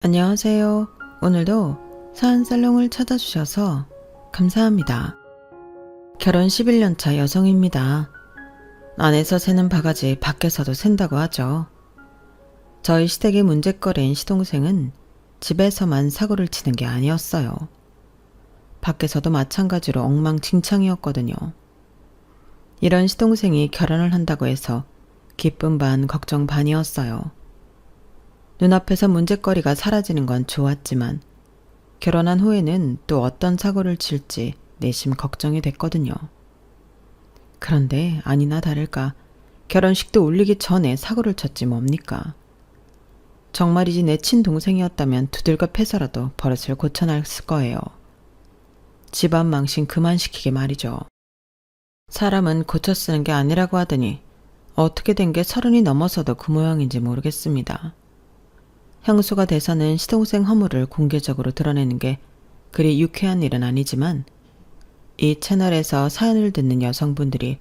안녕하세요. 오늘도 사연살롱을 찾아주셔서 감사합니다. 결혼 11년차 여성입니다. 안에서 새는 바가지 밖에서도 샌다고 하죠. 저희 시댁의 문제거리인 시동생은 집에서만 사고를 치는 게 아니었어요. 밖에서도 마찬가지로 엉망진창이었거든요. 이런 시동생이 결혼을 한다고 해서 기쁨 반 걱정 반이었어요. 눈앞에서 문제거리가 사라지는 건 좋았지만 결혼한 후에는 또 어떤 사고를 칠지 내심 걱정이 됐거든요. 그런데 아니나 다를까 결혼식도 올리기 전에 사고를 쳤지 뭡니까? 정말이지 내 친동생이었다면 두들겨 패서라도 버릇을 고쳐놨을 거예요. 집안 망신 그만 시키게 말이죠. 사람은 고쳐 쓰는 게 아니라고 하더니 어떻게 된 게 30이 넘어서도 그 모양인지 모르겠습니다. 형수가 돼서는 시동생 허물을 공개적으로 드러내는 게 그리 유쾌한 일은 아니지만 이 채널에서 사연을 듣는 여성분들이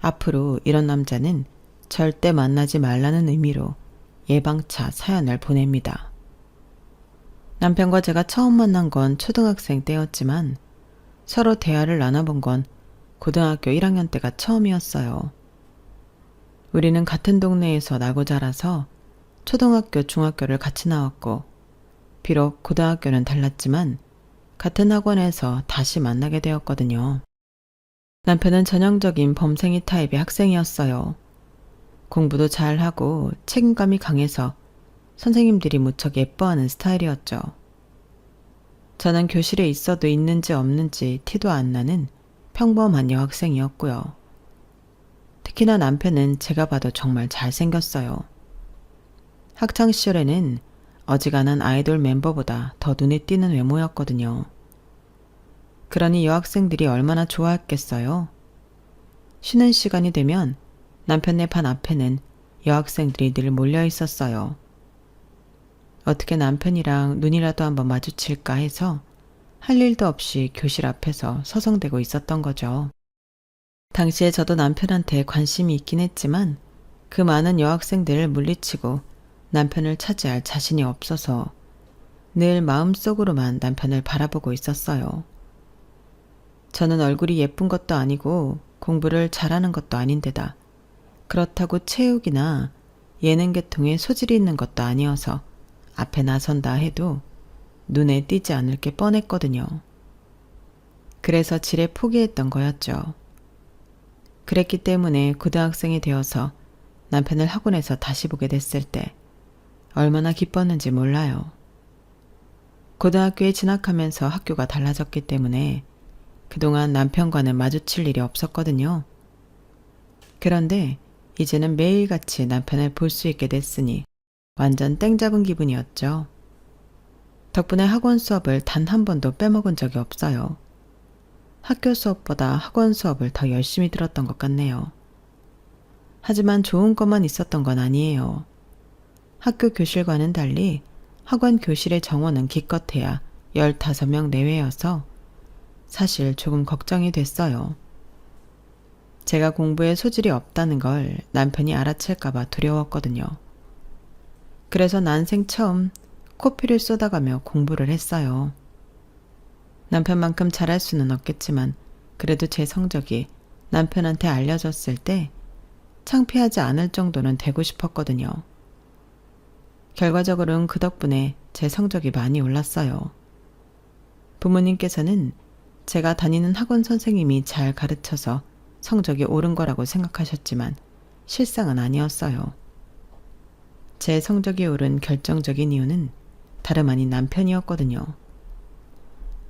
앞으로 이런 남자는 절대 만나지 말라는 의미로 예방차 사연을 보냅니다. 남편과 제가 처음 만난 건 초등학생 때였지만 서로 대화를 나눠본 건 고등학교 1학년 때가 처음이었어요. 우리는 같은 동네에서 나고 자라서 초등학교, 중학교를 같이 나왔고 비록 고등학교는 달랐지만 같은 학원에서 다시 만나게 되었거든요. 남편은 전형적인 범생이 타입의 학생이었어요. 공부도 잘하고 책임감이 강해서 선생님들이 무척 예뻐하는 스타일이었죠. 저는 교실에 있어도 있는지 없는지 티도 안 나는 평범한 여학생이었고요. 특히나 남편은 제가 봐도 정말 잘생겼어요. 학창시절에는 어지간한 아이돌 멤버보다 더 눈에 띄는 외모였거든요. 그러니 여학생들이 얼마나 좋아했겠어요? 쉬는 시간이 되면 남편네 반 앞에는 여학생들이 늘 몰려 있었어요. 어떻게 남편이랑 눈이라도 한번 마주칠까 해서 할 일도 없이 교실 앞에서 서성대고 있었던 거죠. 당시에 저도 남편한테 관심이 있긴 했지만 그 많은 여학생들을 물리치고 남편을 차지할 자신이 없어서 늘 마음속으로만 남편을 바라보고 있었어요. 저는 얼굴이 예쁜 것도 아니고 공부를 잘하는 것도 아닌데다 그렇다고 체육이나 예능 계통에 소질이 있는 것도 아니어서 앞에 나선다 해도 눈에 띄지 않을 게 뻔했거든요. 그래서 지레 포기했던 거였죠. 그랬기 때문에 고등학생이 되어서 남편을 학원에서 다시 보게 됐을 때 얼마나 기뻤는지 몰라요. 고등학교에 진학하면서 학교가 달라졌기 때문에 그동안 남편과는 마주칠 일이 없었거든요. 그런데 이제는 매일같이 남편을 볼 수 있게 됐으니 완전 땡 잡은 기분이었죠. 덕분에 학원 수업을 단 한 번도 빼먹은 적이 없어요. 학교 수업보다 학원 수업을 더 열심히 들었던 것 같네요. 하지만 좋은 것만 있었던 건 아니에요. 학교 교실과는 달리 학원 교실의 정원은 기껏해야 15명 내외여서 사실 조금 걱정이 됐어요. 제가 공부에 소질이 없다는 걸 남편이 알아챌까봐 두려웠거든요. 그래서 난생 처음 코피를 쏟아가며 공부를 했어요. 남편만큼 잘할 수는 없겠지만 그래도 제 성적이 남편한테 알려졌을 때 창피하지 않을 정도는 되고 싶었거든요. 결과적으로는 그 덕분에 제 성적이 많이 올랐어요. 부모님께서는 제가 다니는 학원 선생님이 잘 가르쳐서 성적이 오른 거라고 생각하셨지만 실상은 아니었어요. 제 성적이 오른 결정적인 이유는 다름 아닌 남편이었거든요.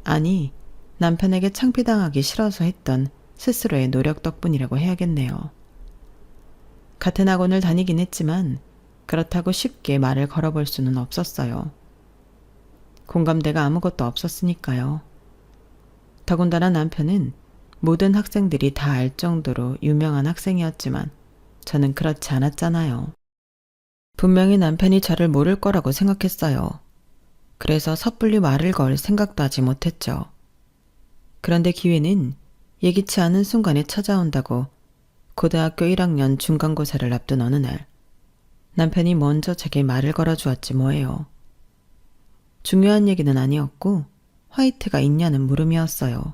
아니, 남편에게 창피당하기 싫어서 했던 스스로의 노력 덕분이라고 해야겠네요. 같은 학원을 다니긴 했지만 그렇다고 쉽게 말을 걸어볼 수는 없었어요. 공감대가 아무것도 없었으니까요. 더군다나 남편은 모든 학생들이 다 알 정도로 유명한 학생이었지만 저는 그렇지 않았잖아요. 분명히 남편이 저를 모를 거라고 생각했어요. 그래서 섣불리 말을 걸 생각도 하지 못했죠. 그런데 기회는 예기치 않은 순간에 찾아온다고 고등학교 1학년 중간고사를 앞둔 어느 날 남편이 먼저 제게 말을 걸어주었지 뭐예요. 중요한 얘기는 아니었고 화이트가 있냐는 물음이었어요.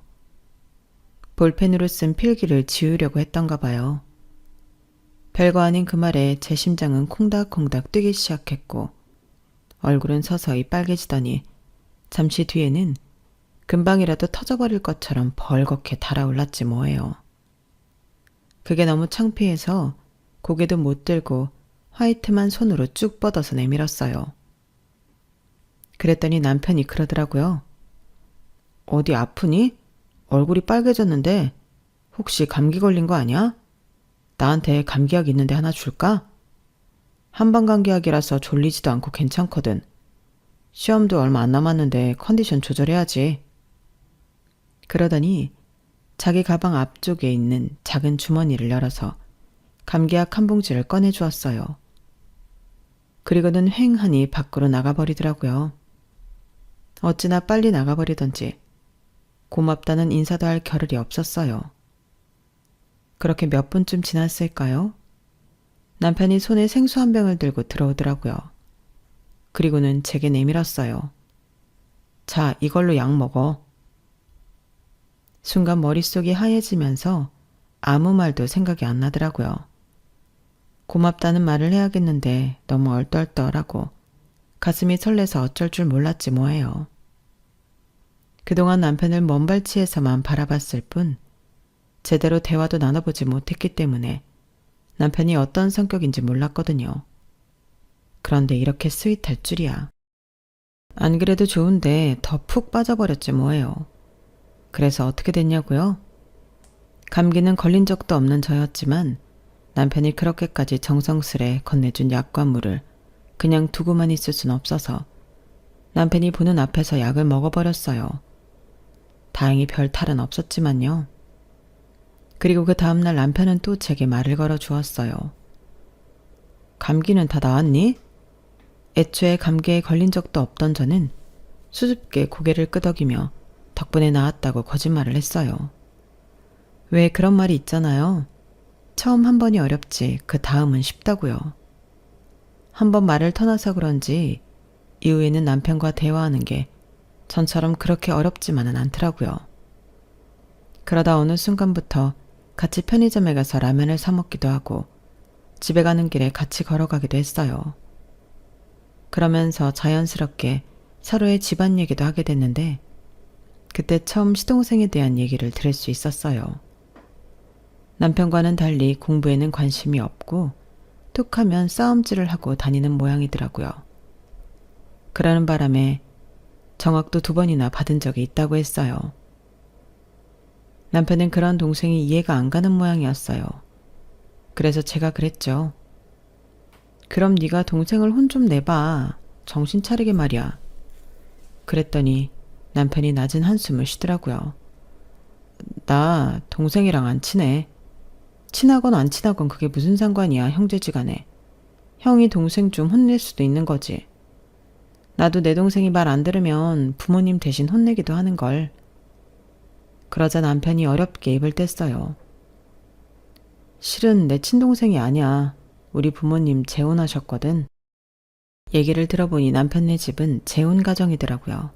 볼펜으로 쓴 필기를 지우려고 했던가 봐요. 별거 아닌 그 말에 제 심장은 콩닥콩닥 뛰기 시작했고 얼굴은 서서히 빨개지더니 잠시 뒤에는 금방이라도 터져버릴 것처럼 벌겋게 달아올랐지 뭐예요. 그게 너무 창피해서 고개도 못 들고 화이트만 손으로 쭉 뻗어서 내밀었어요. 그랬더니 남편이 그러더라고요. 어디 아프니? 얼굴이 빨개졌는데 혹시 감기 걸린 거 아니야? 나한테 감기약 있는데 하나 줄까? 한방감기약이라서 졸리지도 않고 괜찮거든. 시험도 얼마 안 남았는데 컨디션 조절해야지. 그러더니 자기 가방 앞쪽에 있는 작은 주머니를 열어서 감기약 한 봉지를 꺼내주었어요. 그리고는 휑하니 밖으로 나가버리더라고요. 어찌나 빨리 나가버리던지 고맙다는 인사도 할 겨를이 없었어요. 그렇게 몇 분쯤 지났을까요? 남편이 손에 생수 한 병을 들고 들어오더라고요. 그리고는 제게 내밀었어요. 자, 이걸로 약 먹어. 순간 머릿속이 하얘지면서 아무 말도 생각이 안 나더라고요. 고맙다는 말을 해야겠는데 너무 얼떨떨하고 가슴이 설레서 어쩔 줄 몰랐지 뭐예요. 그동안 남편을 먼발치에서만 바라봤을 뿐 제대로 대화도 나눠보지 못했기 때문에 남편이 어떤 성격인지 몰랐거든요. 그런데 이렇게 스윗할 줄이야. 안 그래도 좋은데 더 푹 빠져버렸지 뭐예요. 그래서 어떻게 됐냐고요? 감기는 걸린 적도 없는 저였지만 남편이 그렇게까지 정성스레 건네준 약과 물을 그냥 두고만 있을 순 없어서 남편이 보는 앞에서 약을 먹어버렸어요. 다행히 별 탈은 없었지만요. 그리고 그 다음날 남편은 또 제게 말을 걸어 주었어요. 감기는 다 나았니? 애초에 감기에 걸린 적도 없던 저는 수줍게 고개를 끄덕이며 덕분에 나았다고 거짓말을 했어요. 왜 그런 말이 있잖아요. 처음 한 번이 어렵지 그 다음은 쉽다고요. 한 번 말을 터놔서 그런지 이후에는 남편과 대화하는 게 전처럼 그렇게 어렵지만은 않더라고요. 그러다 어느 순간부터 같이 편의점에 가서 라면을 사 먹기도 하고 집에 가는 길에 같이 걸어가기도 했어요. 그러면서 자연스럽게 서로의 집안 얘기도 하게 됐는데 그때 처음 시동생에 대한 얘기를 들을 수 있었어요. 남편과는 달리 공부에는 관심이 없고 툭하면 싸움질을 하고 다니는 모양이더라고요. 그러는 바람에 정학도 2번이나 받은 적이 있다고 했어요. 남편은 그런 동생이 이해가 안 가는 모양이었어요. 그래서 제가 그랬죠. 그럼 네가 동생을 혼 좀 내봐. 정신 차리게 말이야. 그랬더니 남편이 낮은 한숨을 쉬더라고요. 나 동생이랑 안 친해. 친하건 안 친하건 그게 무슨 상관이야, 형제지간에. 형이 동생 좀 혼낼 수도 있는 거지. 나도 내 동생이 말 안 들으면 부모님 대신 혼내기도 하는걸. 그러자 남편이 어렵게 입을 뗐어요. 실은 내 친동생이 아니야. 우리 부모님 재혼하셨거든. 얘기를 들어보니 남편네 집은 재혼 가정이더라고요.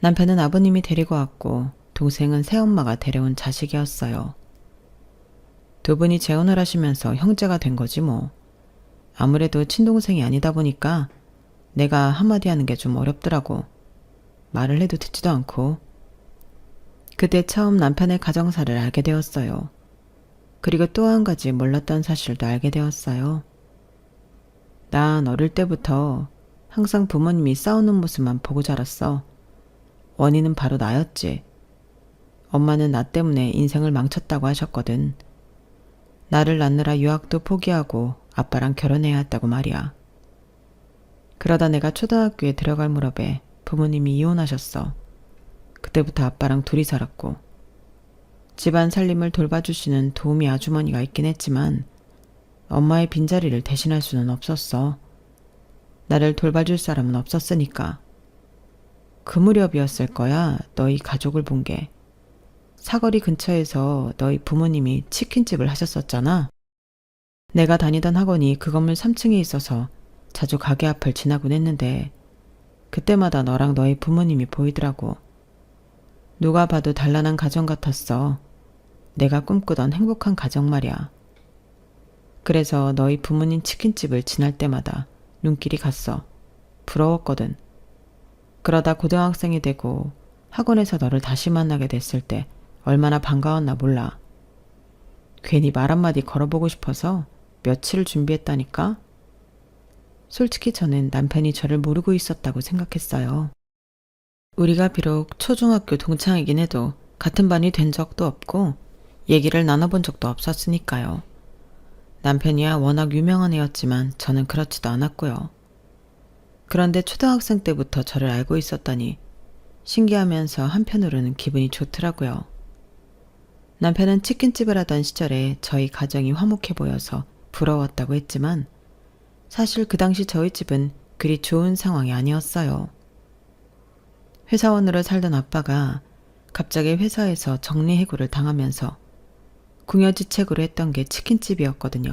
남편은 아버님이 데리고 왔고 동생은 새엄마가 데려온 자식이었어요. 2분이 재혼을 하시면서 형제가 된 거지 뭐. 아무래도 친동생이 아니다 보니까 내가 한마디 하는 게 좀 어렵더라고. 말을 해도 듣지도 않고. 그때 처음 남편의 가정사를 알게 되었어요. 그리고 또 한 가지 몰랐던 사실도 알게 되었어요. 난 어릴 때부터 항상 부모님이 싸우는 모습만 보고 자랐어. 원인은 바로 나였지. 엄마는 나 때문에 인생을 망쳤다고 하셨거든. 나를 낳느라 유학도 포기하고 아빠랑 결혼해야 했다고 말이야. 그러다 내가 초등학교에 들어갈 무렵에 부모님이 이혼하셨어. 그때부터 아빠랑 둘이 살았고 집안 살림을 돌봐주시는 도우미 아주머니가 있긴 했지만 엄마의 빈자리를 대신할 수는 없었어. 나를 돌봐줄 사람은 없었으니까. 그 무렵이었을 거야, 너희 가족을 본 게. 사거리 근처에서 너희 부모님이 치킨집을 하셨었잖아. 내가 다니던 학원이 그 건물 3층에 있어서 자주 가게 앞을 지나곤 했는데 그때마다 너랑 너희 부모님이 보이더라고. 누가 봐도 단란한 가정 같았어. 내가 꿈꾸던 행복한 가정 말이야. 그래서 너희 부모님 치킨집을 지날 때마다 눈길이 갔어. 부러웠거든. 그러다 고등학생이 되고 학원에서 너를 다시 만나게 됐을 때 얼마나 반가웠나 몰라. 괜히 말 한마디 걸어보고 싶어서 며칠을 준비했다니까? 솔직히 저는 남편이 저를 모르고 있었다고 생각했어요. 우리가 비록 초중학교 동창이긴 해도 같은 반이 된 적도 없고 얘기를 나눠본 적도 없었으니까요. 남편이야 워낙 유명한 애였지만 저는 그렇지도 않았고요. 그런데 초등학생 때부터 저를 알고 있었다니 신기하면서 한편으로는 기분이 좋더라고요. 남편은 치킨집을 하던 시절에 저희 가정이 화목해 보여서 부러웠다고 했지만 사실 그 당시 저희 집은 그리 좋은 상황이 아니었어요. 회사원으로 살던 아빠가 갑자기 회사에서 정리해고를 당하면서 궁여지책으로 했던 게 치킨집이었거든요.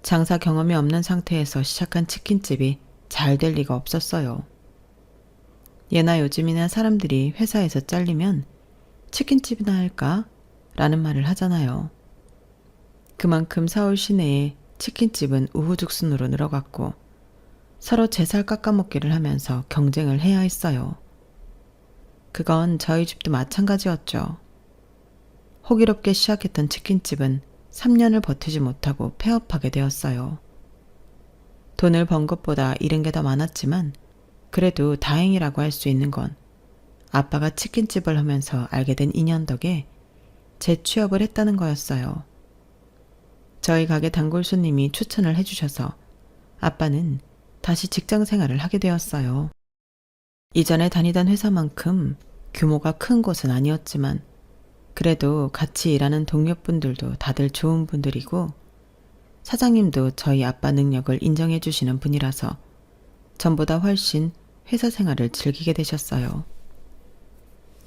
장사 경험이 없는 상태에서 시작한 치킨집이 잘 될 리가 없었어요. 예나 요즘이나 사람들이 회사에서 잘리면 치킨집이나 할까? 라는 말을 하잖아요. 그만큼 서울 시내에 치킨집은 우후죽순으로 늘어갔고 서로 제 살 깎아먹기를 하면서 경쟁을 해야 했어요. 그건 저희 집도 마찬가지였죠. 호기롭게 시작했던 치킨집은 3년을 버티지 못하고 폐업하게 되었어요. 돈을 번 것보다 잃은 게 더 많았지만 그래도 다행이라고 할 수 있는 건 아빠가 치킨집을 하면서 알게 된 인연 덕에 재취업을 했다는 거였어요. 저희 가게 단골 손님이 추천을 해주셔서 아빠는 다시 직장 생활을 하게 되었어요. 이전에 다니던 회사만큼 규모가 큰 곳은 아니었지만 그래도 같이 일하는 동료분들도 다들 좋은 분들이고 사장님도 저희 아빠 능력을 인정해 주시는 분이라서 전보다 훨씬 회사 생활을 즐기게 되셨어요.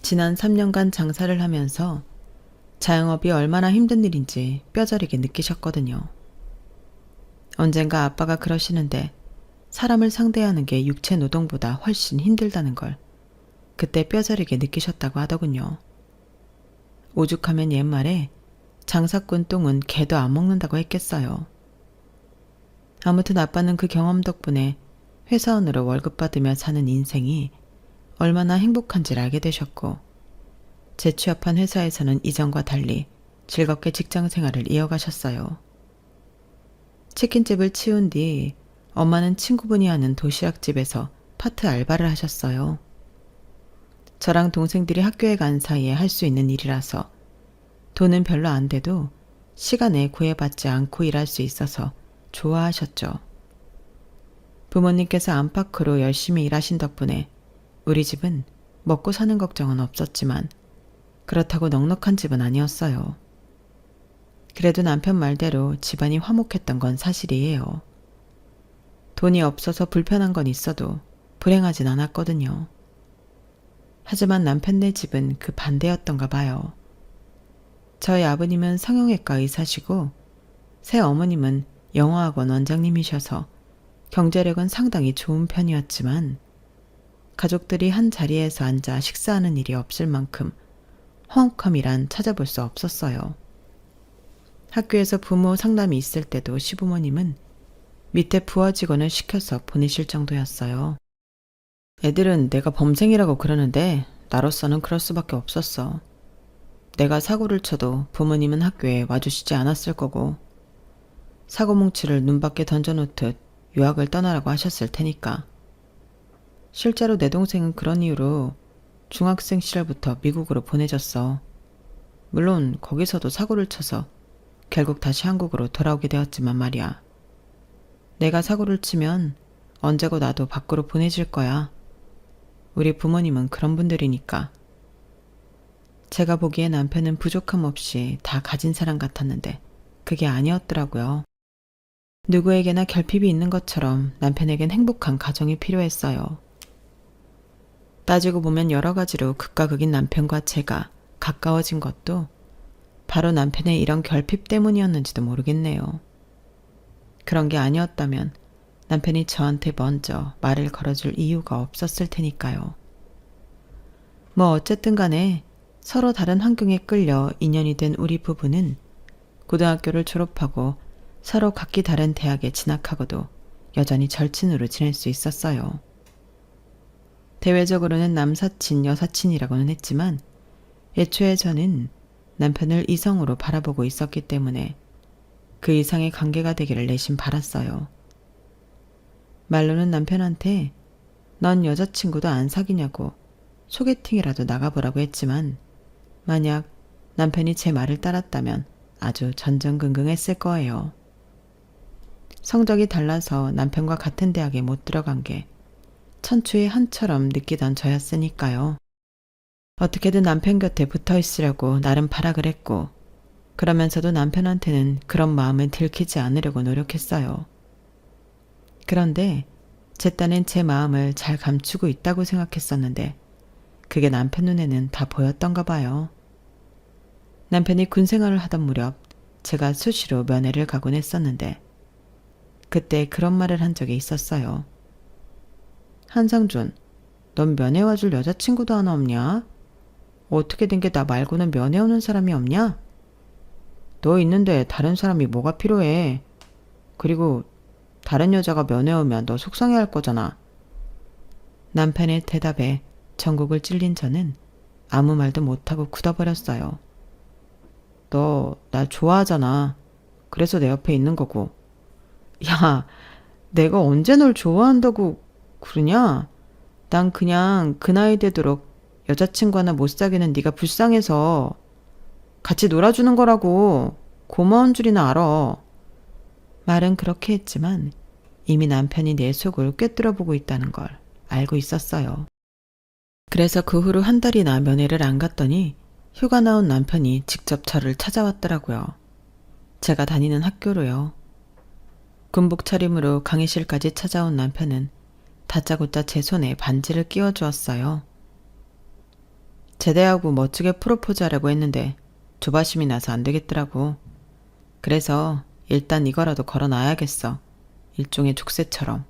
지난 3년간 장사를 하면서 자영업이 얼마나 힘든 일인지 뼈저리게 느끼셨거든요. 언젠가 아빠가 그러시는데 사람을 상대하는 게 육체 노동보다 훨씬 힘들다는 걸 그때 뼈저리게 느끼셨다고 하더군요. 오죽하면 옛말에 장사꾼 똥은 개도 안 먹는다고 했겠어요. 아무튼 아빠는 그 경험 덕분에 회사원으로 월급 받으며 사는 인생이 얼마나 행복한지를 알게 되셨고 재취업한 회사에서는 이전과 달리 즐겁게 직장 생활을 이어가셨어요. 치킨집을 치운 뒤 엄마는 친구분이 하는 도시락집에서 파트 알바를 하셨어요. 저랑 동생들이 학교에 간 사이에 할 수 있는 일이라서 돈은 별로 안 돼도 시간에 구애받지 않고 일할 수 있어서 좋아하셨죠. 부모님께서 안팎으로 열심히 일하신 덕분에 우리 집은 먹고 사는 걱정은 없었지만 그렇다고 넉넉한 집은 아니었어요. 그래도 남편 말대로 집안이 화목했던 건 사실이에요. 돈이 없어서 불편한 건 있어도 불행하진 않았거든요. 하지만 남편네 집은 그 반대였던가 봐요. 저희 아버님은 성형외과 의사시고 새 어머님은 영어학원 원장님이셔서 경제력은 상당히 좋은 편이었지만 가족들이 한 자리에서 앉아 식사하는 일이 없을 만큼 화목함이란 찾아볼 수 없었어요. 학교에서 부모 상담이 있을 때도 시부모님은 밑에 부하 직원을 시켜서 보내실 정도였어요. 애들은 내가 범생이라고 그러는데 나로서는 그럴 수밖에 없었어. 내가 사고를 쳐도 부모님은 학교에 와주시지 않았을 거고 사고뭉치를 눈밖에 던져놓듯 유학을 떠나라고 하셨을 테니까. 실제로 내 동생은 그런 이유로 중학생 시절부터 미국으로 보내졌어. 물론 거기서도 사고를 쳐서 결국 다시 한국으로 돌아오게 되었지만 말이야. 내가 사고를 치면 언제고 나도 밖으로 보내질 거야. 우리 부모님은 그런 분들이니까. 제가 보기에 남편은 부족함 없이 다 가진 사람 같았는데 그게 아니었더라고요. 누구에게나 결핍이 있는 것처럼 남편에겐 행복한 가정이 필요했어요. 따지고 보면 여러 가지로 극과 극인 남편과 제가 가까워진 것도 바로 남편의 이런 결핍 때문이었는지도 모르겠네요. 그런 게 아니었다면 남편이 저한테 먼저 말을 걸어줄 이유가 없었을 테니까요. 뭐 어쨌든 간에 서로 다른 환경에 끌려 인연이 된 우리 부부는 고등학교를 졸업하고 서로 각기 다른 대학에 진학하고도 여전히 절친으로 지낼 수 있었어요. 대외적으로는 남사친, 여사친이라고는 했지만 애초에 저는 남편을 이성으로 바라보고 있었기 때문에 그 이상의 관계가 되기를 내심 바랐어요. 말로는 남편한테 넌 여자친구도 안 사귀냐고 소개팅이라도 나가보라고 했지만 만약 남편이 제 말을 따랐다면 아주 전전긍긍했을 거예요. 성적이 달라서 남편과 같은 대학에 못 들어간 게 천추의 한처럼 느끼던 저였으니까요. 어떻게든 남편 곁에 붙어 있으려고 나름 발악을 했고 그러면서도 남편한테는 그런 마음을 들키지 않으려고 노력했어요. 그런데 제 딴엔 제 마음을 잘 감추고 있다고 생각했었는데 그게 남편 눈에는 다 보였던가 봐요. 남편이 군생활을 하던 무렵 제가 수시로 면회를 가곤 했었는데 그때 그런 말을 한 적이 있었어요. 한상준, 넌 면회 와줄 여자친구도 하나 없냐? 어떻게 된 게 나 말고는 면회 오는 사람이 없냐? 너 있는데 다른 사람이 뭐가 필요해? 그리고 다른 여자가 면회 오면 너 속상해할 거잖아. 남편의 대답에 전곡을 찔린 저는 아무 말도 못하고 굳어버렸어요. 너 나 좋아하잖아. 그래서 내 옆에 있는 거고. 야, 내가 언제 널 좋아한다고 그러냐? 난 그냥 그 나이 되도록 여자친구 하나 못 사귀는 네가 불쌍해서 같이 놀아주는 거라고. 고마운 줄이나 알아. 말은 그렇게 했지만 이미 남편이 내 속을 꿰뚫어보고 있다는 걸 알고 있었어요. 그래서 그 후로 한 달이나 면회를 안 갔더니 휴가 나온 남편이 직접 저를 찾아왔더라고요. 제가 다니는 학교로요. 군복 차림으로 강의실까지 찾아온 남편은 다짜고짜 제 손에 반지를 끼워주었어요. 제대하고 멋지게 프로포즈 하려고 했는데 조바심이 나서 안 되겠더라고. 그래서 일단 이거라도 걸어놔야겠어. 일종의 족쇄처럼.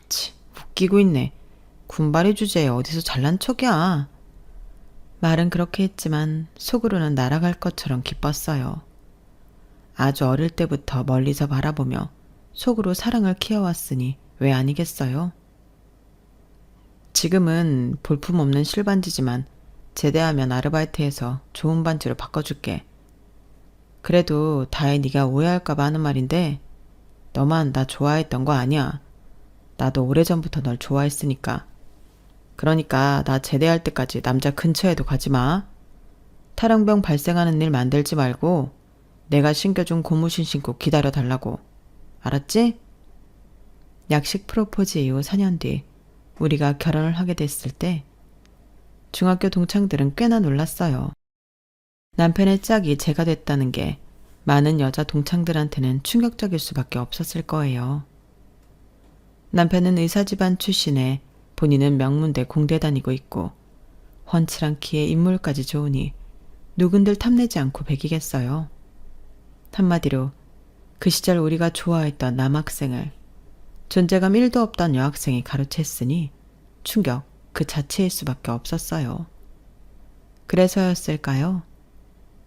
치, 웃기고 있네. 군발이 주제에 어디서 잘난 척이야. 말은 그렇게 했지만 속으로는 날아갈 것처럼 기뻤어요. 아주 어릴 때부터 멀리서 바라보며 속으로 사랑을 키워왔으니 왜 아니겠어요? 지금은 볼품없는 실반지지만 제대하면 아르바이트해서 좋은 반지로 바꿔줄게. 그래도 다혜 네가 오해할까봐 하는 말인데 너만 나 좋아했던 거 아니야. 나도 오래전부터 널 좋아했으니까. 그러니까 나 제대할 때까지 남자 근처에도 가지 마. 탈영병 발생하는 일 만들지 말고 내가 신겨준 고무신 신고 기다려달라고. 알았지? 약식 프로포즈 이후 4년 뒤 우리가 결혼을 하게 됐을 때 중학교 동창들은 꽤나 놀랐어요. 남편의 짝이 제가 됐다는 게 많은 여자 동창들한테는 충격적일 수밖에 없었을 거예요. 남편은 의사 집안 출신에 본인은 명문대 공대 다니고 있고 훤칠한 키에 인물까지 좋으니 누군들 탐내지 않고 배기겠어요. 한마디로 그 시절 우리가 좋아했던 남학생을 존재감 1도 없던 여학생이 가로챘으니 충격 그 자체일 수밖에 없었어요. 그래서였을까요?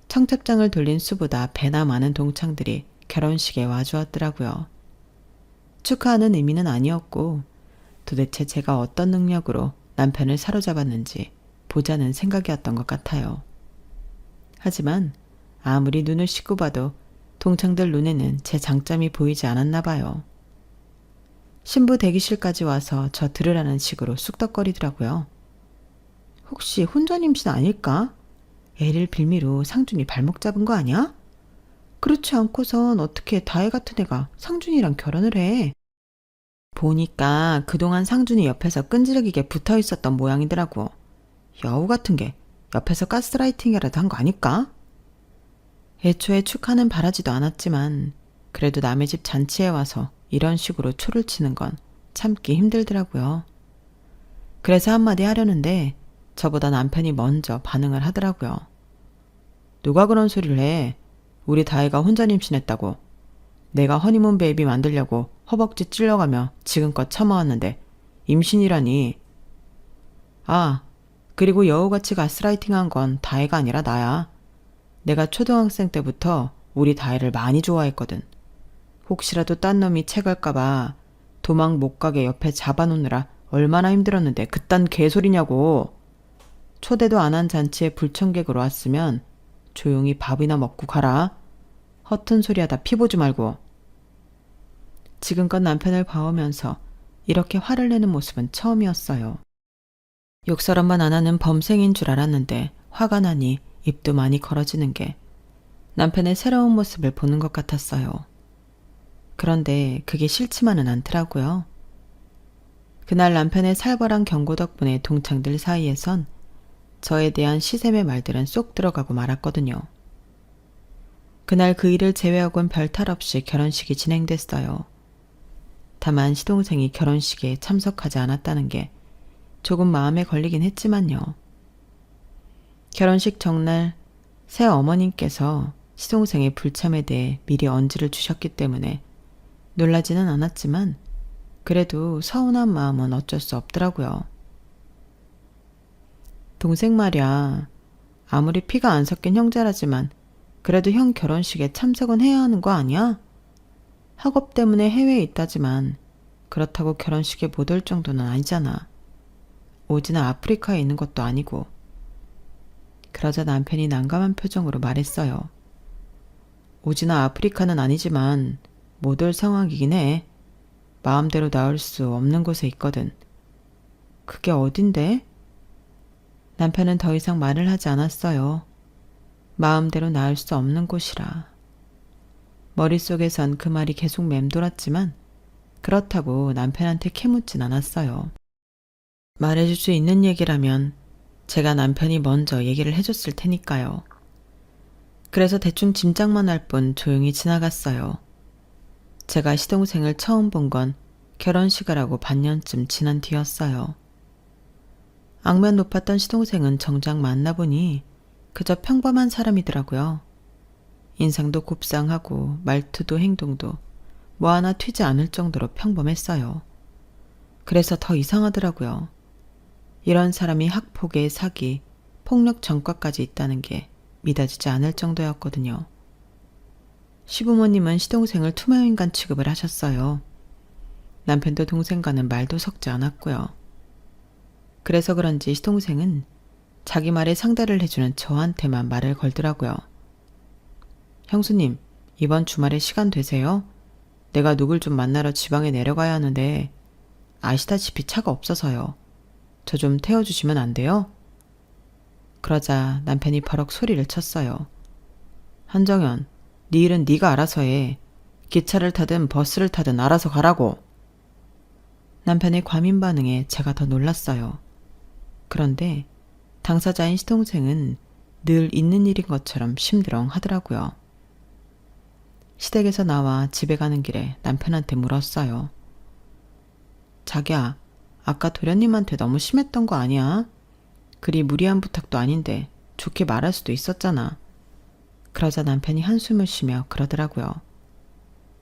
청첩장을 돌린 수보다 배나 많은 동창들이 결혼식에 와주었더라고요. 축하하는 의미는 아니었고 도대체 제가 어떤 능력으로 남편을 사로잡았는지 보자는 생각이었던 것 같아요. 하지만 아무리 눈을 씻고 봐도 동창들 눈에는 제 장점이 보이지 않았나 봐요. 신부 대기실까지 와서 저 들으라는 식으로 쑥덕거리더라고요. 혹시 혼전 임신 아닐까? 애를 빌미로 상준이 발목 잡은 거 아니야? 그렇지 않고선 어떻게 다혜 같은 애가 상준이랑 결혼을 해? 보니까 그동안 상준이 옆에서 끈질기게 붙어 있었던 모양이더라고. 여우 같은 게 옆에서 가스라이팅이라도 한 거 아닐까? 애초에 축하는 바라지도 않았지만 그래도 남의 집 잔치에 와서 이런 식으로 초를 치는 건 참기 힘들더라고요. 그래서 한마디 하려는데 저보다 남편이 먼저 반응을 하더라고요. 누가 그런 소리를 해? 우리 다혜가 혼전 임신했다고. 내가 허니문 베이비 만들려고 허벅지 찔러가며 지금껏 참아왔는데 임신이라니. 아, 그리고 여우같이 가스라이팅한 건 다혜가 아니라 나야. 내가 초등학생 때부터 우리 다혜를 많이 좋아했거든. 혹시라도 딴 놈이 채갈까봐 도망 못 가게 옆에 잡아놓느라 얼마나 힘들었는데 그딴 개소리냐고. 초대도 안 한 잔치에 불청객으로 왔으면 조용히 밥이나 먹고 가라. 허튼 소리 하다 피 보지 말고. 지금껏 남편을 봐오면서 이렇게 화를 내는 모습은 처음이었어요. 욕설한만 안 하는 범생인 줄 알았는데 화가 나니 입도 많이 걸어지는 게 남편의 새로운 모습을 보는 것 같았어요. 그런데 그게 싫지만은 않더라고요. 그날 남편의 살벌한 경고 덕분에 동창들 사이에선 저에 대한 시샘의 말들은 쏙 들어가고 말았거든요. 그날 그 일을 제외하곤 별탈 없이 결혼식이 진행됐어요. 다만 시동생이 결혼식에 참석하지 않았다는 게 조금 마음에 걸리긴 했지만요. 결혼식 정날 새 어머님께서 시동생의 불참에 대해 미리 언지를 주셨기 때문에 놀라지는 않았지만 그래도 서운한 마음은 어쩔 수 없더라고요. 동생 말이야. 아무리 피가 안 섞인 형제라지만 그래도 형 결혼식에 참석은 해야 하는 거 아니야? 학업 때문에 해외에 있다지만 그렇다고 결혼식에 못 올 정도는 아니잖아. 오지나 아프리카에 있는 것도 아니고. 그러자 남편이 난감한 표정으로 말했어요. 오지나 아프리카는 아니지만 못 올 상황이긴 해. 마음대로 나올 수 없는 곳에 있거든. 그게 어딘데? 남편은 더 이상 말을 하지 않았어요. 마음대로 나올 수 없는 곳이라. 머릿속에선 그 말이 계속 맴돌았지만 그렇다고 남편한테 캐묻진 않았어요. 말해줄 수 있는 얘기라면 제가 남편이 먼저 얘기를 해줬을 테니까요. 그래서 대충 짐작만 할 뿐 조용히 지나갔어요. 제가 시동생을 처음 본 건 결혼식을 하고 반년쯤 지난 뒤였어요. 악면 높았던 시동생은 정작 만나보니 그저 평범한 사람이더라고요. 인상도 곱상하고 말투도 행동도 뭐 하나 튀지 않을 정도로 평범했어요. 그래서 더 이상하더라고요. 이런 사람이 학폭에 사기, 폭력 전과까지 있다는 게 믿어지지 않을 정도였거든요. 시부모님은 시동생을 투명인간 취급을 하셨어요. 남편도 동생과는 말도 섞지 않았고요. 그래서 그런지 시동생은 자기 말에 상대를 해주는 저한테만 말을 걸더라고요. 형수님, 이번 주말에 시간 되세요? 내가 누굴 좀 만나러 지방에 내려가야 하는데 아시다시피 차가 없어서요. 저 좀 태워주시면 안 돼요? 그러자 남편이 버럭 소리를 쳤어요. 한정연, 네 일은 네가 알아서 해. 기차를 타든 버스를 타든 알아서 가라고. 남편의 과민 반응에 제가 더 놀랐어요. 그런데 당사자인 시동생은 늘 있는 일인 것처럼 심드렁 하더라고요. 시댁에서 나와 집에 가는 길에 남편한테 물었어요. 자기야, 아까 도련님한테 너무 심했던 거 아니야? 그리 무리한 부탁도 아닌데 좋게 말할 수도 있었잖아. 그러자 남편이 한숨을 쉬며 그러더라고요.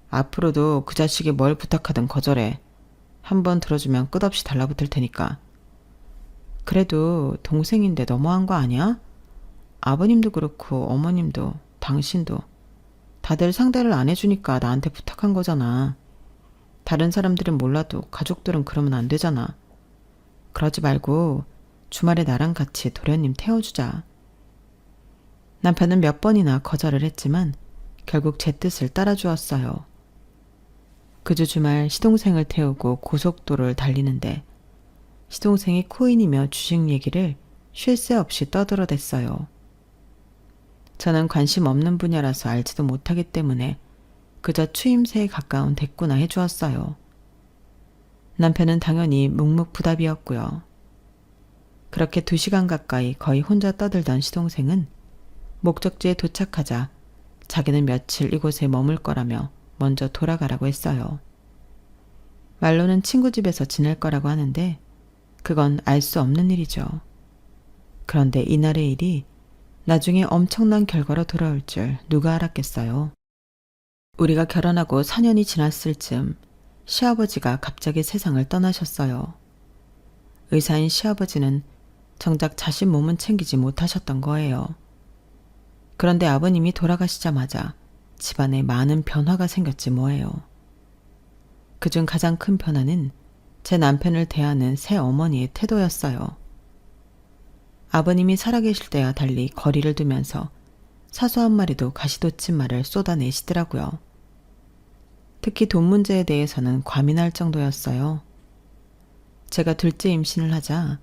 앞으로도 그 자식이 뭘 부탁하든 거절해. 한번 들어주면 끝없이 달라붙을 테니까. 그래도 동생인데 너무한 거 아니야? 아버님도 그렇고 어머님도 당신도 다들 상대를 안 해주니까 나한테 부탁한 거잖아. 다른 사람들은 몰라도 가족들은 그러면 안 되잖아. 그러지 말고 주말에 나랑 같이 도련님 태워주자. 남편은 몇 번이나 거절을 했지만 결국 제 뜻을 따라주었어요. 그 주 주말 시동생을 태우고 고속도로를 달리는데 시동생이 코인이며 주식 얘기를 쉴 새 없이 떠들어댔어요. 저는 관심 없는 분야라서 알지도 못하기 때문에 그저 추임새에 가까운 대꾸나 해주었어요. 남편은 당연히 묵묵부답이었고요. 그렇게 2시간 가까이 거의 혼자 떠들던 시동생은 목적지에 도착하자 자기는 며칠 이곳에 머물 거라며 먼저 돌아가라고 했어요. 말로는 친구 집에서 지낼 거라고 하는데 그건 알 수 없는 일이죠. 그런데 이날의 일이 나중에 엄청난 결과로 돌아올 줄 누가 알았겠어요. 우리가 결혼하고 4년이 지났을 즈음 시아버지가 갑자기 세상을 떠나셨어요. 의사인 시아버지는 정작 자신 몸은 챙기지 못하셨던 거예요. 그런데 아버님이 돌아가시자마자 집안에 많은 변화가 생겼지 뭐예요. 그중 가장 큰 변화는 제 남편을 대하는 새 어머니의 태도였어요. 아버님이 살아계실 때와 달리 거리를 두면서 사소한 말에도 가시돋친 말을 쏟아내시더라고요. 특히 돈 문제에 대해서는 과민할 정도였어요. 제가 둘째 임신을 하자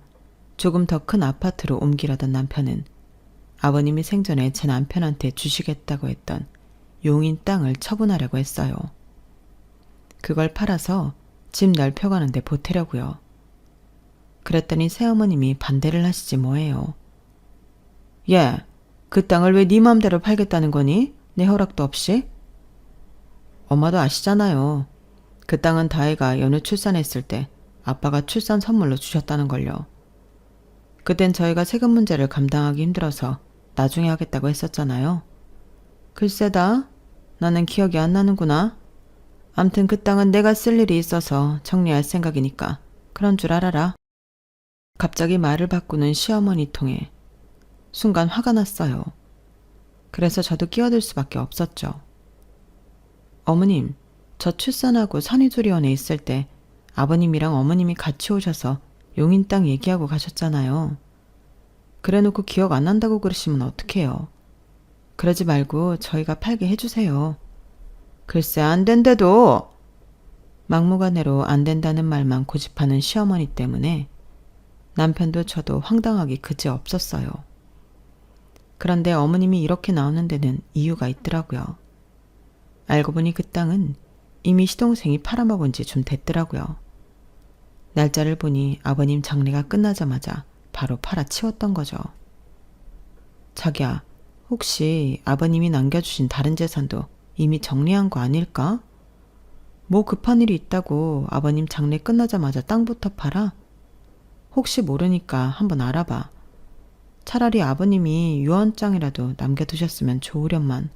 조금 더 큰 아파트로 옮기려던 남편은 아버님이 생전에 제 남편한테 주시겠다고 했던 용인 땅을 처분하려고 했어요. 그걸 팔아서 집 넓혀가는데 보태려고요. 그랬더니 새어머님이 반대를 하시지 뭐예요. 예, 그 땅을 왜 네 맘대로 팔겠다는 거니? 내 허락도 없이? 엄마도 아시잖아요. 그 땅은 다혜가 연우 출산했을 때 아빠가 출산 선물로 주셨다는 걸요. 그땐 저희가 세금 문제를 감당하기 힘들어서 나중에 하겠다고 했었잖아요. 글쎄다, 나는 기억이 안 나는구나. 암튼 그 땅은 내가 쓸 일이 있어서 정리할 생각이니까 그런 줄 알아라. 갑자기 말을 바꾸는 시어머니 통에 순간 화가 났어요. 그래서 저도 끼어들 수밖에 없었죠. 어머님, 저 출산하고 산후조리원에 있을 때 아버님이랑 어머님이 같이 오셔서 용인 땅 얘기하고 가셨잖아요. 그래놓고 기억 안 난다고 그러시면 어떡해요. 그러지 말고 저희가 팔게 해주세요. 글쎄 안 된대도. 막무가내로 안 된다는 말만 고집하는 시어머니 때문에 남편도 저도 황당하기 그지없었어요. 그런데 어머님이 이렇게 나오는 데는 이유가 있더라고요. 알고 보니 그 땅은 이미 시동생이 팔아먹은 지 좀 됐더라고요. 날짜를 보니 아버님 장례가 끝나자마자 바로 팔아치웠던 거죠. 자기야, 혹시 아버님이 남겨주신 다른 재산도 이미 정리한 거 아닐까? 뭐 급한 일이 있다고 아버님 장례 끝나자마자 땅부터 팔아? 혹시 모르니까 한번 알아봐. 차라리 아버님이 유언장이라도 남겨두셨으면 좋으련만.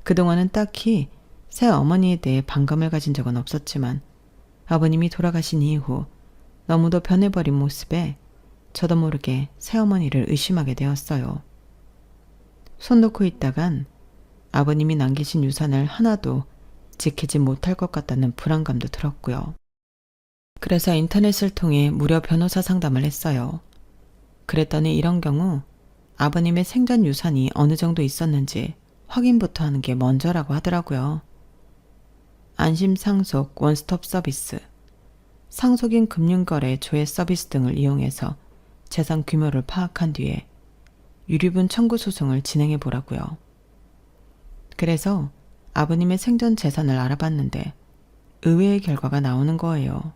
그동안은 딱히 새 어머니에 대해 반감을 가진 적은 없었지만 아버님이 돌아가신 이후 너무도 변해버린 모습에 저도 모르게 새어머니를 의심하게 되었어요. 손 놓고 있다간 아버님이 남기신 유산을 하나도 지키지 못할 것 같다는 불안감도 들었고요. 그래서 인터넷을 통해 무료 변호사 상담을 했어요. 그랬더니 이런 경우 아버님의 생전 유산이 어느 정도 있었는지 확인부터 하는 게 먼저라고 하더라고요. 안심상속 원스톱 서비스, 상속인 금융거래 조회 서비스 등을 이용해서 재산 규모를 파악한 뒤에 유류분 청구 소송을 진행해 보라고요. 그래서 아버님의 생전 재산을 알아봤는데 의외의 결과가 나오는 거예요.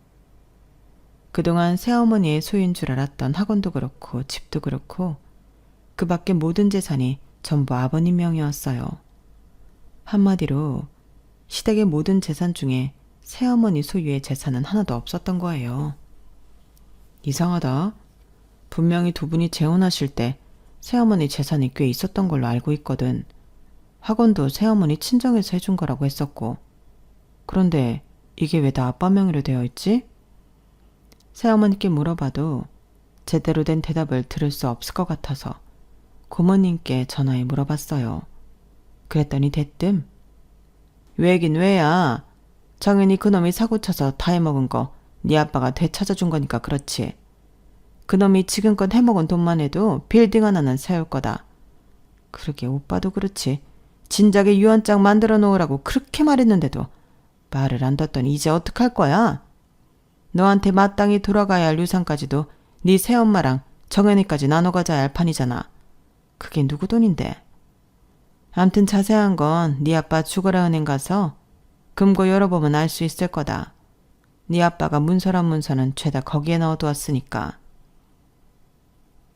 그동안 새어머니의 소유인 줄 알았던 학원도 그렇고 집도 그렇고 그 밖의 모든 재산이 전부 아버님 명이었어요. 한마디로 시댁의 모든 재산 중에 새어머니 소유의 재산은 하나도 없었던 거예요. 이상하다. 분명히 두 분이 재혼하실 때 새어머니 재산이 꽤 있었던 걸로 알고 있거든. 학원도 새어머니 친정에서 해준 거라고 했었고. 그런데 이게 왜 다 아빠 명의로 되어 있지? 새어머니께 물어봐도 제대로 된 대답을 들을 수 없을 것 같아서 고모님께 전화해 물어봤어요. 그랬더니 대뜸 왜긴 왜야. 정연이 그놈이 사고쳐서 다 해먹은 거 네 아빠가 되찾아준 거니까 그렇지. 그놈이 지금껏 해먹은 돈만 해도 빌딩 하나는 세울 거다. 그러게 오빠도 그렇지. 진작에 유언장 만들어 놓으라고 그렇게 말했는데도 말을 안 듣더니 이제 어떡할 거야? 너한테 마땅히 돌아가야 할 유산까지도 네 새엄마랑 정연이까지 나눠 가져야 할 판이잖아. 그게 누구 돈인데? 암튼 자세한 건 네 아빠 죽어라 은행 가서 금고 열어보면 알 수 있을 거다. 네 아빠가 문서란 문서는 죄다 거기에 넣어두었으니까.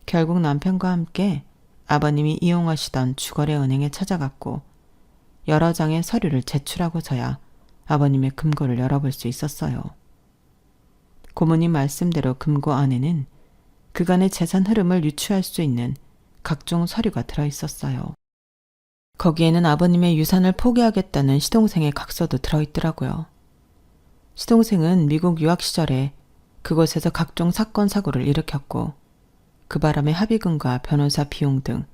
결국 남편과 함께 아버님이 이용하시던 주거래 은행에 찾아갔고 여러 장의 서류를 제출하고서야 아버님의 금고를 열어볼 수 있었어요. 고모님 말씀대로 금고 안에는 그간의 재산 흐름을 유추할 수 있는 각종 서류가 들어있었어요. 거기에는 아버님의 유산을 포기하겠다는 시동생의 각서도 들어있더라고요. 시동생은 미국 유학 시절에 그곳에서 각종 사건 사고를 일으켰고 그 바람에 합의금과 변호사 비용 등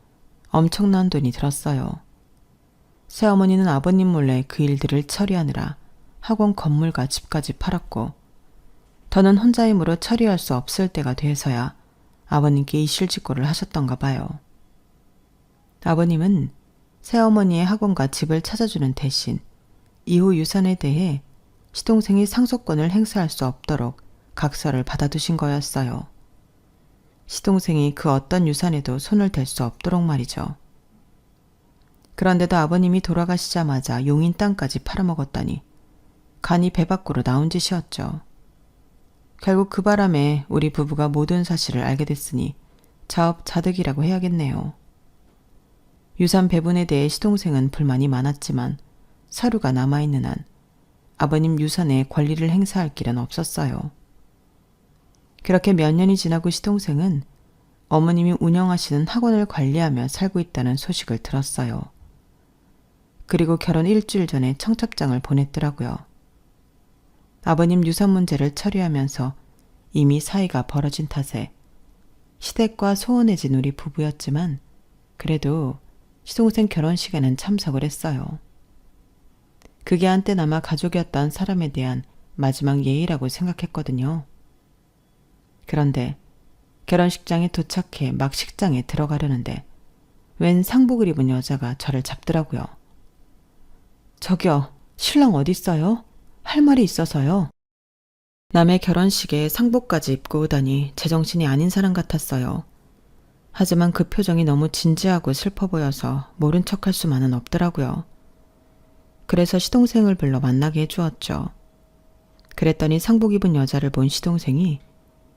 엄청난 돈이 들었어요. 새어머니는 아버님 몰래 그 일들을 처리하느라 학원 건물과 집까지 팔았고 더는 혼자 힘으로 처리할 수 없을 때가 돼서야 아버님께 이실직고를 하셨던가 봐요. 아버님은 새어머니의 학원과 집을 찾아주는 대신 이후 유산에 대해 시동생이 상속권을 행사할 수 없도록 각서를 받아두신 거였어요. 시동생이 그 어떤 유산에도 손을 댈 수 없도록 말이죠. 그런데도 아버님이 돌아가시자마자 용인 땅까지 팔아먹었다니 간이 배 밖으로 나온 짓이었죠. 결국 그 바람에 우리 부부가 모든 사실을 알게 됐으니 자업자득이라고 해야겠네요. 유산 배분에 대해 시동생은 불만이 많았지만 서류가 남아있는 한 아버님 유산에 권리를 행사할 길은 없었어요. 그렇게 몇 년이 지나고 시동생은 어머님이 운영하시는 학원을 관리하며 살고 있다는 소식을 들었어요. 그리고 결혼 일주일 전에 청첩장을 보냈더라고요. 아버님 유산 문제를 처리하면서 이미 사이가 벌어진 탓에 시댁과 소원해진 우리 부부였지만 그래도 시동생 결혼식에는 참석을 했어요. 그게 한때나마 가족이었던 사람에 대한 마지막 예의라고 생각했거든요. 그런데 결혼식장에 도착해 막 식장에 들어가려는데 웬 상복을 입은 여자가 저를 잡더라고요. 저기요, 신랑 어디 있어요? 할 말이 있어서요. 남의 결혼식에 상복까지 입고 오다니 제정신이 아닌 사람 같았어요. 하지만 그 표정이 너무 진지하고 슬퍼 보여서 모른 척할 수만은 없더라고요. 그래서 시동생을 불러 만나게 해주었죠. 그랬더니 상복 입은 여자를 본 시동생이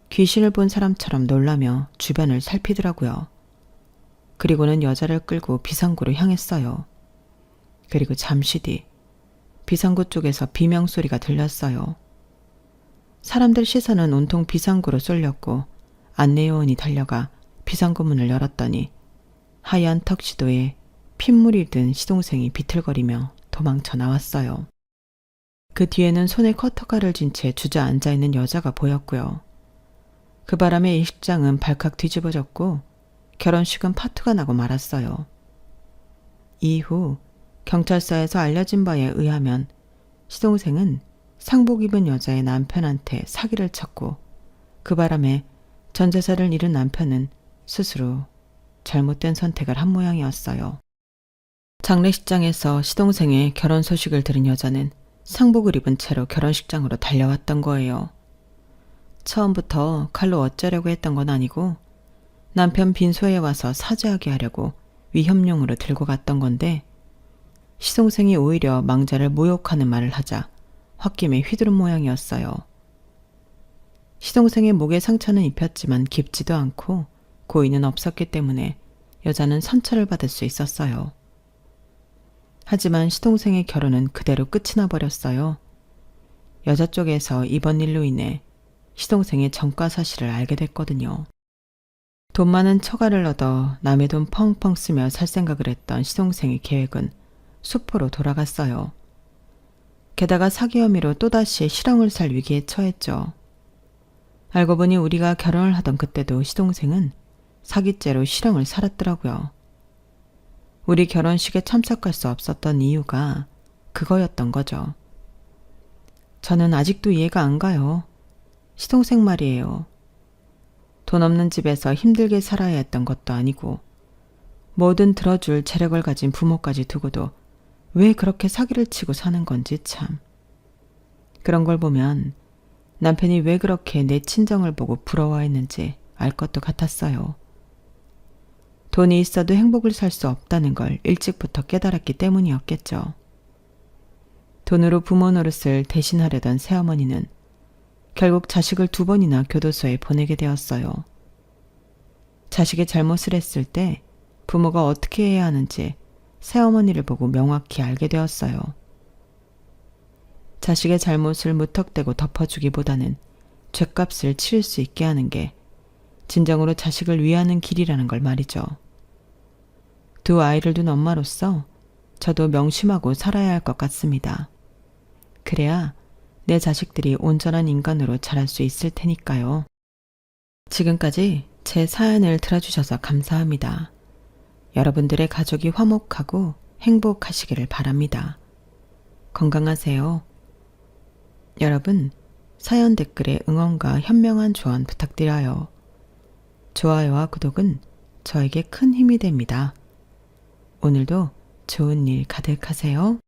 귀신을 본 사람처럼 놀라며 주변을 살피더라고요. 그리고는 여자를 끌고 비상구로 향했어요. 그리고 잠시 뒤 비상구 쪽에서 비명소리가 들렸어요. 사람들 시선은 온통 비상구로 쏠렸고 안내요원이 달려가 비상구 문을 열었더니 하얀 턱시도에 핏물이 든 시동생이 비틀거리며 도망쳐 나왔어요. 그 뒤에는 손에 커터칼을 쥔 채 주저앉아 있는 여자가 보였고요. 그 바람에 일식장은 발칵 뒤집어졌고 결혼식은 파투가 나고 말았어요. 이후 경찰서에서 알려진 바에 의하면 시동생은 상복 입은 여자의 남편한테 사기를 쳤고 그 바람에 전 재산을 잃은 남편은 스스로 잘못된 선택을 한 모양이었어요. 장례식장에서 시동생의 결혼 소식을 들은 여자는 상복을 입은 채로 결혼식장으로 달려왔던 거예요. 처음부터 칼로 어쩌려고 했던 건 아니고 남편 빈소에 와서 사죄하게 하려고 위협용으로 들고 갔던 건데 시동생이 오히려 망자를 모욕하는 말을 하자 홧김에 휘두른 모양이었어요. 시동생의 목에 상처는 입혔지만 깊지도 않고 고의는 없었기 때문에 여자는 선처를 받을 수 있었어요. 하지만 시동생의 결혼은 그대로 끝이 나버렸어요. 여자 쪽에서 이번 일로 인해 시동생의 전과 사실을 알게 됐거든요. 돈 많은 처가를 얻어 남의 돈 펑펑 쓰며 살 생각을 했던 시동생의 계획은 수포로 돌아갔어요. 게다가 사기 혐의로 또다시 실형을 살 위기에 처했죠. 알고 보니 우리가 결혼을 하던 그때도 시동생은 사기죄로 실형을 살았더라고요. 우리 결혼식에 참석할 수 없었던 이유가 그거였던 거죠. 저는 아직도 이해가 안 가요. 시동생 말이에요. 돈 없는 집에서 힘들게 살아야 했던 것도 아니고 뭐든 들어줄 재력을 가진 부모까지 두고도 왜 그렇게 사기를 치고 사는 건지 참. 그런 걸 보면 남편이 왜 그렇게 내 친정을 보고 부러워했는지 알 것도 같았어요. 돈이 있어도 행복을 살 수 없다는 걸 일찍부터 깨달았기 때문이었겠죠. 돈으로 부모 노릇을 대신하려던 새어머니는 결국 자식을 2번이나 교도소에 보내게 되었어요. 자식이 잘못을 했을 때 부모가 어떻게 해야 하는지 새어머니를 보고 명확히 알게 되었어요. 자식의 잘못을 무턱대고 덮어주기보다는 죗값을 치를 수 있게 하는 게 진정으로 자식을 위하는 길이라는 걸 말이죠. 2 아이를 둔 엄마로서 저도 명심하고 살아야 할 것 같습니다. 그래야 내 자식들이 온전한 인간으로 자랄 수 있을 테니까요. 지금까지 제 사연을 들어주셔서 감사합니다. 여러분들의 가족이 화목하고 행복하시기를 바랍니다. 건강하세요. 여러분, 사연 댓글에 응원과 현명한 조언 부탁드려요. 좋아요와 구독은 저에게 큰 힘이 됩니다. 오늘도 좋은 일 가득하세요.